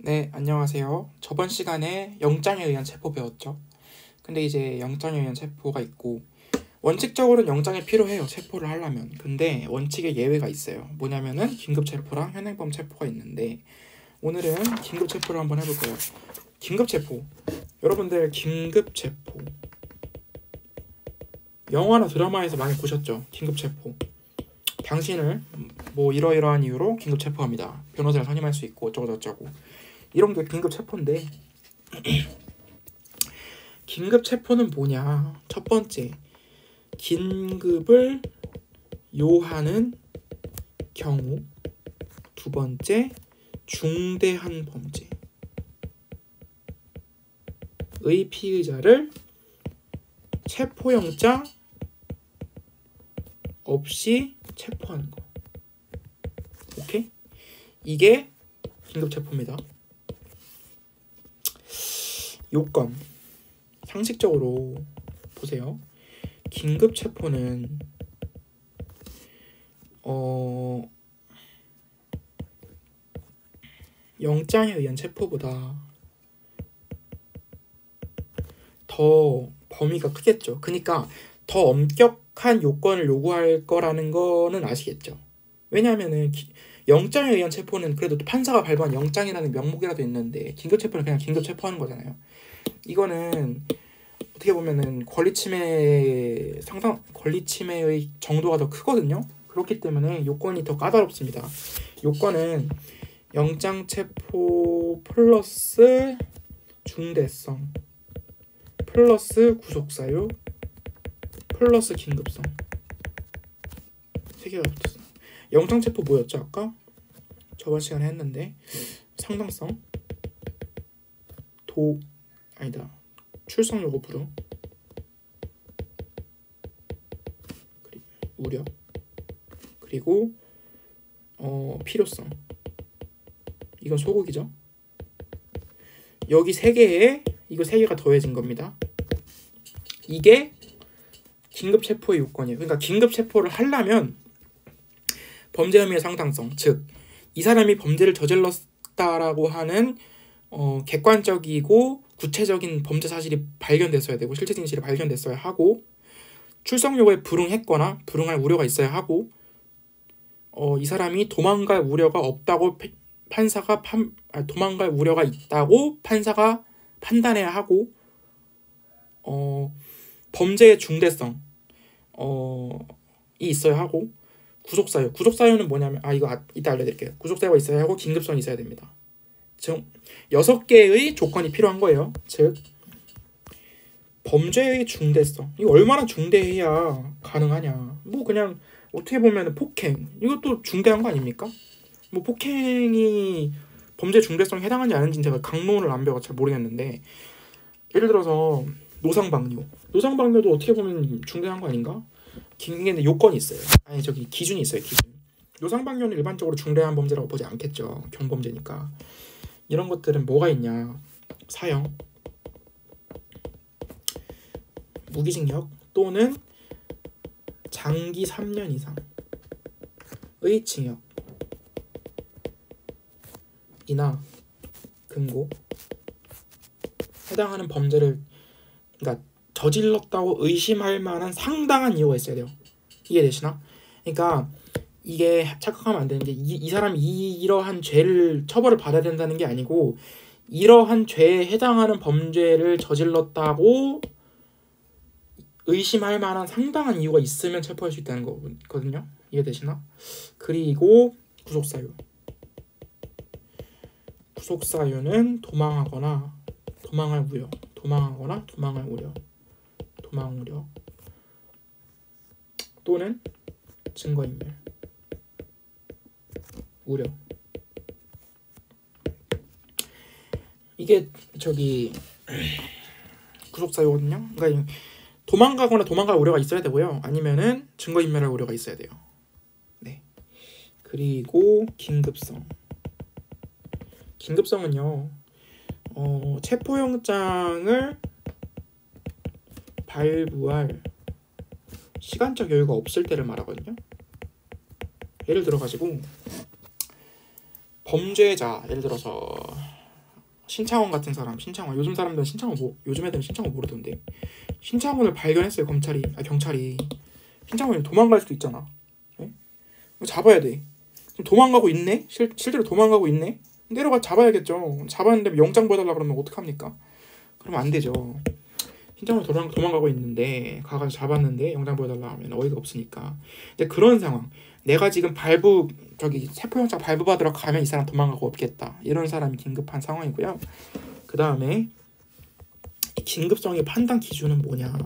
네, 안녕하세요. 저번 시간에 영장에 의한 체포 배웠죠. 근데 이제 영장에 의한 체포가 있고 원칙적으로는 영장이 필요해요. 체포를 하려면. 근데 원칙에 예외가 있어요. 뭐냐면은 긴급 체포랑 현행범 체포가 있는데 오늘은 긴급 체포를 한번 해볼 거예요. 긴급 체포. 여러분들 긴급 체포. 영화나 드라마에서 많이 보셨죠? 긴급 체포. 당신을 뭐 이러이러한 이유로 긴급 체포합니다. 변호사를 선임할 수 있고 어쩌고저쩌고. 이런 게 긴급 체포인데 긴급 체포는 뭐냐? 첫 번째, 긴급을 요하는 경우. 두 번째, 중대한 범죄의 피의자를 체포영장 없이 체포하는 거. 오케이? 이게 긴급 체포입니다. 요건. 상식적으로 보세요. 긴급 체포는 영장에 의한 체포보다 더 범위가 크겠죠. 그러니까 더 엄격한 요건을 요구할 거라는 거는 아시겠죠. 왜냐하면은 영장에 의한 체포는 그래도 판사가 발부한 영장이라는 명목이라도 있는데 긴급 체포는 그냥 긴급 체포하는 거잖아요. 이거는 어떻게 보면은 권리 침해의 정도가 더 크거든요. 그렇기 때문에 요건이 더 까다롭습니다. 요건은 영장 체포 플러스 중대성 플러스 구속 사유 플러스 긴급성. 세 개가 붙었어. 영장 체포 뭐였죠 아까? 저번 시간에 했는데 상당성 출석 요구 불응 우려 그리고 필요성. 이건 소극이죠. 여기 세 개에 이거 세 개가 더해진 겁니다. 이게 긴급 체포의 요건이에요. 그러니까 긴급 체포를 하려면 범죄 혐의의 상당성, 즉 이 사람이 범죄를 저질렀다라고 하는 객관적이고 구체적인 범죄 사실이 발견됐어야 되고 실체 진실이 발견됐어야 하고 출석 요구에 불응했거나 불응할 우려가 있어야 하고 이 사람이 도망갈 우려가 없다고 도망갈 우려가 있다고 판사가 판단해야 하고 범죄의 중대성 이 있어야 하고 구속사유. 구속사유는 뭐냐면 이거 이따 알려드릴게요. 구속사유가 있어야 하고 긴급성이 있어야 됩니다. 즉 6개의 조건이 필요한 거예요. 즉 범죄의 중대성. 이거 얼마나 중대해야 가능하냐. 뭐 그냥 어떻게 보면 폭행. 이것도 중대한 거 아닙니까? 뭐 폭행이 범죄 중대성에 해당하는지 아닌지는 제가 강론을 안 배워서 잘 모르겠는데 예를 들어서 노상방뇨도 어떻게 보면 중대한 거 아닌가? 이게 요건이 있어요. 기준이 있어요. 기준. 노상방뇨는 일반적으로 중대한 범죄라고 보지 않겠죠. 경범죄니까. 이런 것들은 뭐가 있냐? 사형, 무기징역 또는 장기 3년 이상의 징역이나 금고. 해당하는 범죄를 저질렀다고 의심할 만한 상당한 이유가 있어야 돼요. 이해되시나? 그러니까 이게 착각하면 안 되는 게 이 사람이 이러한 죄를 처벌을 받아야 된다는 게 아니고 이러한 죄에 해당하는 범죄를 저질렀다고 의심할 만한 상당한 이유가 있으면 체포할 수 있다는 거거든요. 이해되시나? 그리고 구속사유. 구속사유는 도망하거나 도망할 우려, 도망 우려 또는 증거인멸 우려. 이게 구속사유거든요. 그러니까 도망가거나 도망갈 우려가 있어야 되고요. 아니면은 증거인멸할 우려가 있어야 돼요. 네. 그리고 긴급성은요. 체포영장을 발부할 시간적 여유가 없을 때를 말하거든요. 예를 들어가지고 범죄자, 예를 들어서 신창원 같은 사람, 신창원 요즘 사람들은 신창원 요즘 애들은 신창원 모르던데 신창원을 발견했어요 경찰이. 신창원이 도망갈 수도 있잖아. 네? 잡아야 돼. 지금 도망가고 있네. 실제로 도망가고 있네. 내려가 잡아야겠죠. 잡았는데 영장 보여달라 그러면 어떡합니까? 그러면 안 되죠. 신창원이 도망가고 있는데 가가지고 잡았는데 영장 보여달라 하면 어이가 없으니까. 근데 그런 상황. 내가 지금 세포영장 발부받으러 가면 이 사람 도망가고 없겠다. 이런 사람이 긴급한 상황이고요. 그 다음에 긴급성의 판단 기준은 뭐냐?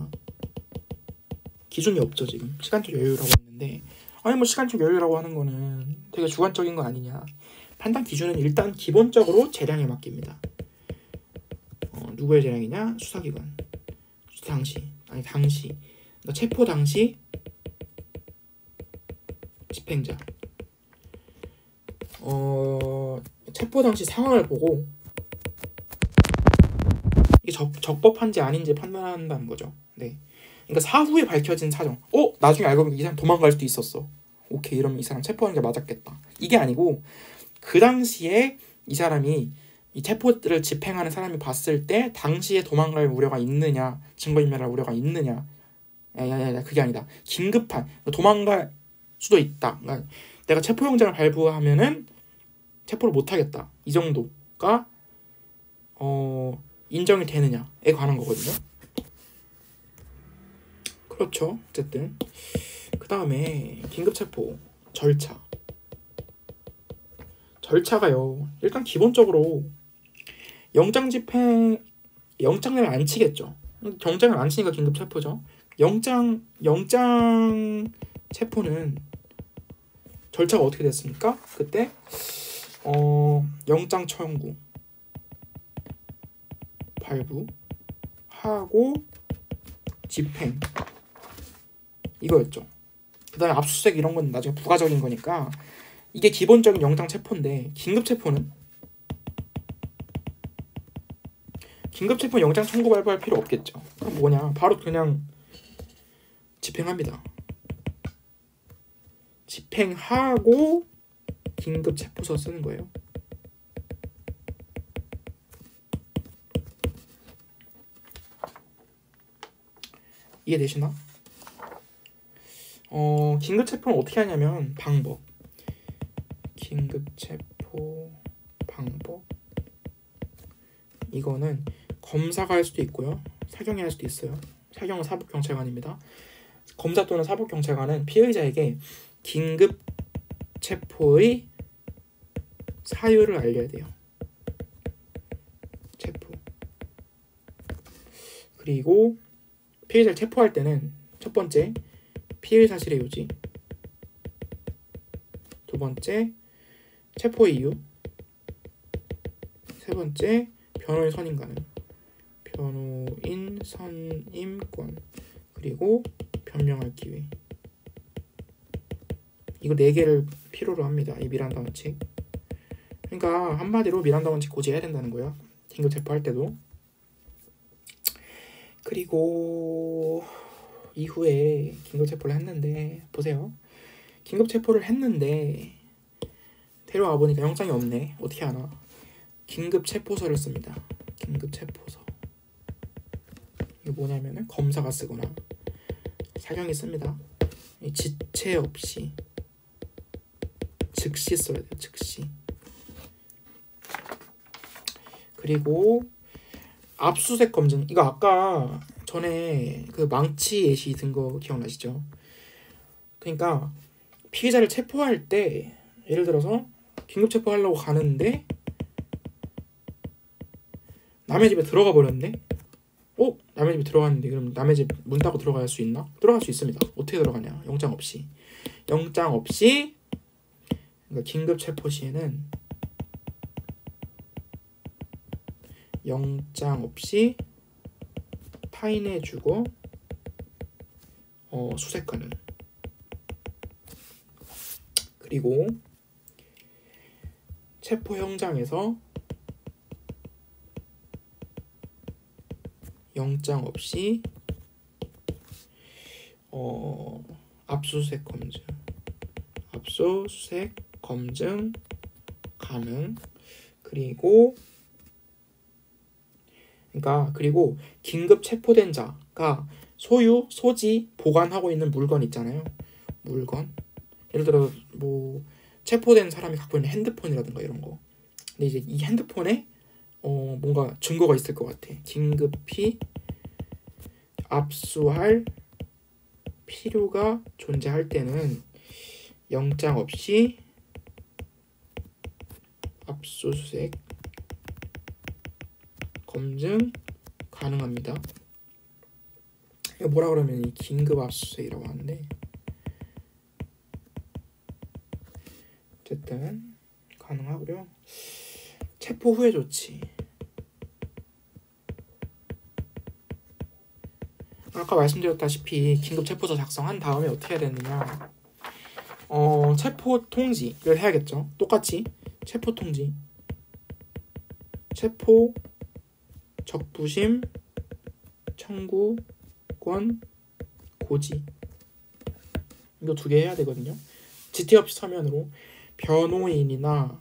기준이 없죠. 지금 시간적 여유라고 했는데 아니 뭐 시간적 여유라고 하는 거는 되게 주관적인 거 아니냐? 판단 기준은 일단 기본적으로 재량에 맡깁니다. 누구의 재량이냐? 수사기관. 당시 체포 당시 집행자. 체포 당시 상황을 보고 이게 적법한지 아닌지 판단한다는 거죠. 네. 그러니까 사후에 밝혀진 사정. 나중에 알고 보니 이 사람 도망갈 수도 있었어. 오케이, 이러면 이 사람 체포하는 게 맞았겠다. 이게 아니고 그 당시에 이 사람이 이 체포를 집행하는 사람이 봤을 때 당시에 도망갈 우려가 있느냐, 증거인멸할 우려가 있느냐. 야, 그게 아니다. 긴급한 도망갈 수도 있다. 그러니까 내가 체포영장을 발부하면은 체포를 못하겠다. 이 정도가 인정이 되느냐에 관한 거거든요. 그렇죠. 어쨌든 그 다음에 긴급체포 절차가요. 일단 기본적으로 영장 내면 안 치겠죠. 경장을 안 치니까 긴급체포죠. 영장 체포는 절차가 어떻게 됐습니까? 그때 영장 청구 발부하고 집행 이거였죠. 그 다음에 압수수색 이런 건 나중에 부가적인 거니까 이게 기본적인 영장 체포인데 긴급체포는 영장 청구 발부할 필요 없겠죠. 그럼 뭐냐? 바로 그냥 집행합니다. 집행하고 긴급체포서 쓰는 거예요. 이해되시나? 긴급체포는 어떻게 하냐면 방법. 긴급체포 방법. 이거는 검사가 할 수도 있고요. 사경이 할 수도 있어요. 사경은 사법경찰관입니다. 검사 또는 사법경찰관은 피의자에게 긴급체포의 사유를 알려야 돼요. 체포. 그리고 피의자를 체포할 때는 첫 번째 피의 사실의 요지, 두 번째 체포의 이유, 세 번째 변호인 선임 가능, 변호인 선임권, 그리고 변명할 기회. 이거 4개를 필요로 합니다. 이 미란다 원칙. 그러니까 한마디로 미란다 원칙 고지해야 된다는 거예요. 긴급 체포할 때도. 그리고 이후에 긴급 체포를 했는데 보세요. 긴급 체포를 했는데 데려와 보니까 영장이 없네. 어떻게 하나? 긴급 체포서를 씁니다. 긴급 체포서. 이게 뭐냐면은 검사가 쓰거나 사경이 씁니다. 지체 없이 즉시 써야 돼요. 즉시. 그리고 압수수색 검증. 이거 아까 전에 그 망치 예시 든 거 기억나시죠? 그러니까 피의자를 체포할 때 예를 들어서 긴급 체포하려고 가는데 남의 집에 들어가 버렸네. 남의 집에 들어갔는데 그럼 남의 집 문 닫고 들어갈 수 있나? 들어갈 수 있습니다. 어떻게 들어가냐? 영장 없이. 그러니까 긴급 체포 시에는 영장 없이 타인의 주거 수색 가능. 그리고 체포 현장에서 영장 없이 압수수색 검증 가능. 그리고 그러니까 그리고 긴급 체포된 자가 소유, 소지, 보관하고 있는 물건 있잖아요. 물건. 예를 들어 뭐 체포된 사람이 갖고 있는 핸드폰이라든가 이런 거. 근데 이제 이 핸드폰에 뭔가 증거가 있을 것 같아. 긴급히 압수할 필요가 존재할 때는 영장 없이 압수수색 검증 가능합니다. 이거 뭐라 그러면 이 긴급 압수수색이라고 하는데 어쨌든 가능하고요. 체포 후의 조치. 아까 말씀드렸다시피 긴급 체포서 작성한 다음에 어떻게 해야 되느냐? 체포 통지를 해야겠죠. 똑같이 체포 통지, 체포 적부심 청구권 고지 이거 2개 해야 되거든요. 지체 없이 서면으로 변호인이나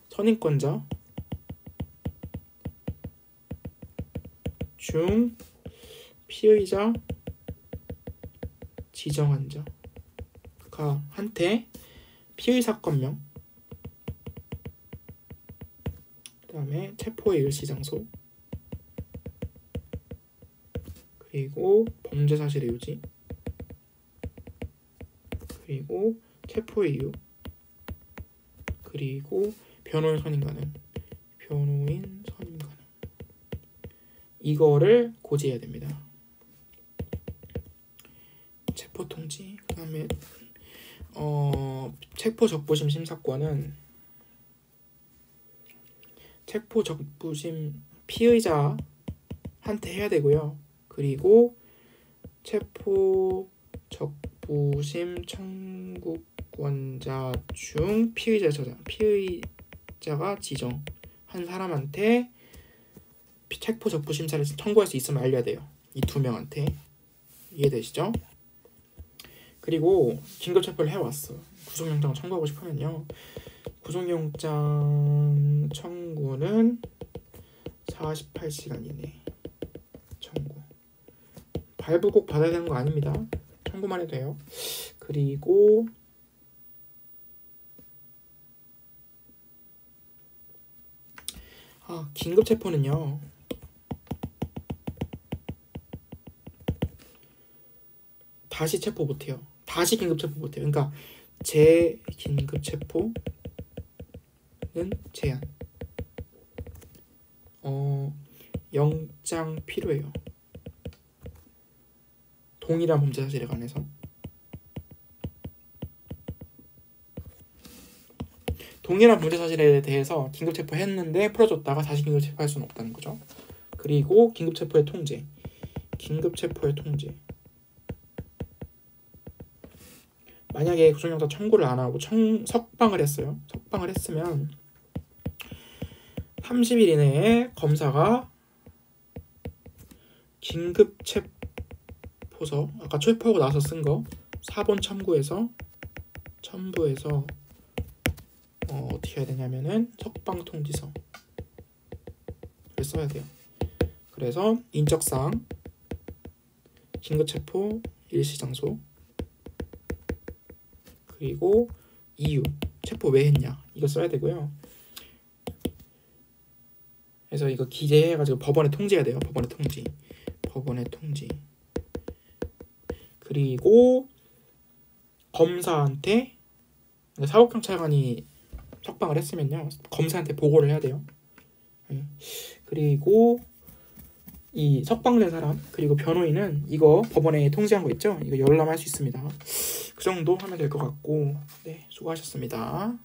선임권자 중 피의자 지정한 자가 한테 피의 사건명, 그 다음에 체포의 일시 장소, 그리고 범죄 사실의 유지, 그리고 체포의 이유, 그리고 변호인 선임 가능, 이거를 고지해야 됩니다. 체포 통지. 그 다음에 체포 적부심 심사권은 체포 적부심 피의자한테 해야 되고요. 그리고 체포 적부심 청구권자 중 피의자가 지정한 사람한테 체포 적부 심사를 청구할 수 있으면 알려야 돼요. 이 2명한테. 이해되시죠? 그리고 긴급 체포를 해왔어. 구속영장 청구하고 싶으면요. 구속영장 청구는 48시간 이내 청구. 발부 꼭 받아야 되는 거 아닙니다. 청구만 해도 돼요. 그리고 긴급 체포는요. 다시 체포 못해요. 다시 긴급 체포 못해요. 그러니까 제 긴급 체포는 제한. 영장 필요해요. 동일한 범죄 사실에 관해서. 동일한 범죄 사실에 대해서 긴급 체포했는데 풀어줬다가 다시 긴급 체포할 수는 없다는 거죠. 그리고 긴급 체포의 통제. 만약에 구속영장 청구를 안 하고 석방을 했어요. 석방을 했으면 30일 이내에 검사가 긴급 체포서 아까 체포하고 나서 쓴 거 4번 첨부해서 어떻게 해야 되냐면은 석방 통지서를 써야 돼요. 그래서 인적사항, 긴급 체포 일시 장소, 그리고 이유, 체포 왜 했냐 이거 써야 되고요. 그래서 이거 기재해가지고 법원에 통지해야 돼요. 법원에 통지. 그리고 검사한테 사법경찰관이 석방을 했으면요. 검사한테 보고를 해야 돼요. 그리고 이 석방된 사람 그리고 변호인은 이거 법원에 통지한 거 있죠? 이거 열람할 수 있습니다. 그 정도 하면 될 것 같고 네, 수고하셨습니다.